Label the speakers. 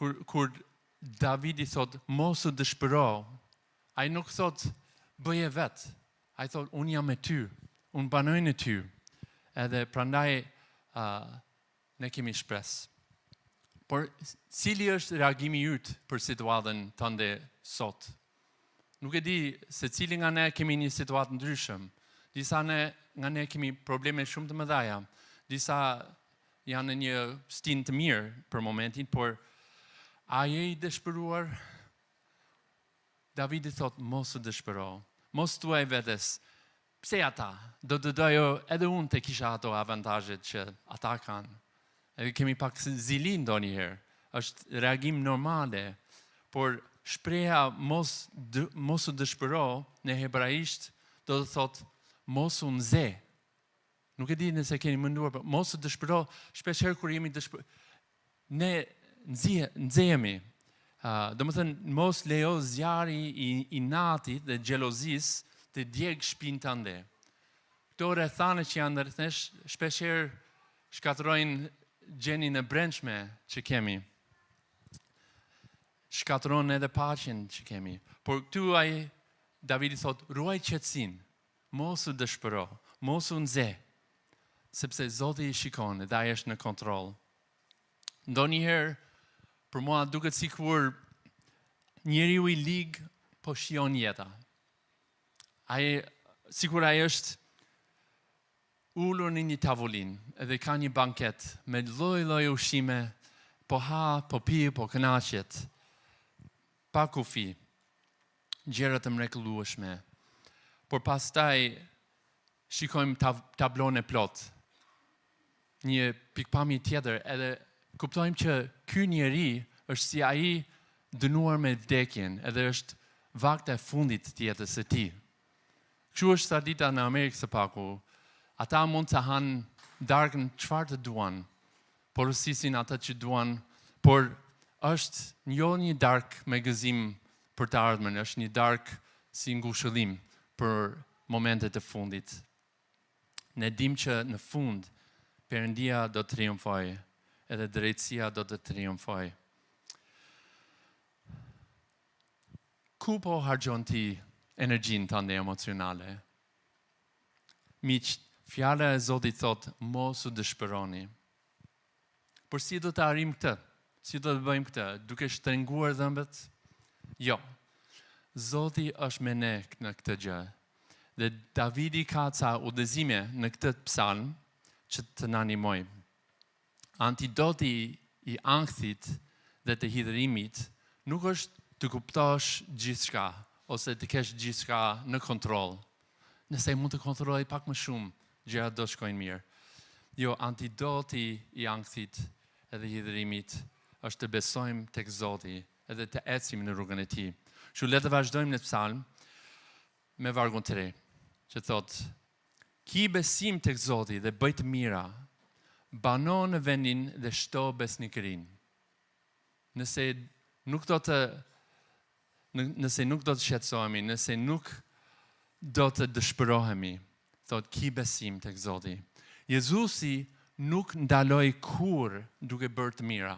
Speaker 1: kur Davidi thot, mos u dëshpëro, ai nuk thot, bëje vetë. Ai thot, unë jam me ty, unë banoj në ty. Edhe prandaj ne kemi shpresë. Por cili është reagimi yt për situatën tënde sot? Nuk e di se cili nga ne kemi një situatë ndryshëm. Disa nga ne kemi probleme shumë të mëdha. Disa janë në një stin të mirë për momentin, por a je i dëshpëruar? Davidi thot, mos u dëshpëro. Mos thuaj vetes, pse ata? Do të dojo edhe unë të kisha ato avantazhet që ata kanë. Edhe kemi pak zili ndonjëherë. Është reagim normale, por shpreha mos u dëshpëro në hebraisht do të thot mos u nxe. Nuk e di nëse keni menduar, por mos u dëshpëro, shpeshherë kur jemi ne nxehemi. Do më thënë, mos lejo zjarri i natit dhe xhelozis të djeg shpinë tënde. Këto rrethane që janë rreth nesh, shpeshherë shkatërrojnë gjenin e brendshme që kemi. Shkatërron edhe paqen që kemi. Por këtu Davidi thot, ruaj qetësinë, mos u dëshpëro, mos u nxe, sepse Zoti i shikon dhe ai është në kontroll. Ndonjëherë për mua duket sikur njeriu i lig po shijon jeta. Sikur ai është ulur në një tavolinë edhe ka një banket me lloj-lloj ushqime, po ha, po pi, po kënaqet. Pa kufi, gjëra të mrekullueshme. Por pastaj shikojmë tablon e plot. Një pikpamje tjetër, edhe kuptojmë që ky njeri është si ai dënuar me vdekjen, edhe është vakte e fundit të jetës së tij. Kështu është tradita në Amerikë së Paku. Ata mund të hanë darkën çfarë të duan, porosisin ata që duan, por është një darkë me gëzim për të ardhmen, është një darkë si ngushëllim për momentet e fundit. Ne dim që në fund Perëndia do të triumfojë, edhe drejtësia do të triumfojë. Ku po harxhon ti energjinë tënde emocionale? Miq, fjala e Zotit thot, mos u dëshpëroni. Por si do të arrijmë këtë? Si do të bëjmë këtë? Duke shtrenguar dhëmbët? Jo. Zoti është me ne në këtë gjë. Dhe Davidi ka ca udhëzime në këtë psalm që të na ndihmojë. Antidoti i ankthit dhe të hidhërimit nuk është të kuptosh gjithçka ose të kesh gjithçka në kontroll. Nëse mund të kontrolloj pak më shumë, gjërat do shkojnë mirë. Jo, antidoti i ankthit edhe hidhërimit është të besojmë tek Zoti edhe të ecim në rrugën e tij. Kështu le të vazhdojmë në psalm me vargun 3, që thotë: Ki besim tek Zoti dhe bëj të mira, bano në vendin dhe shto besnikërinë. Nëse nuk do të shqetësohemi, nëse nuk do të dëshpërohemi, thotë ki besim tek Zoti. Jezusi nuk ndaloi kur duke bërë të mira.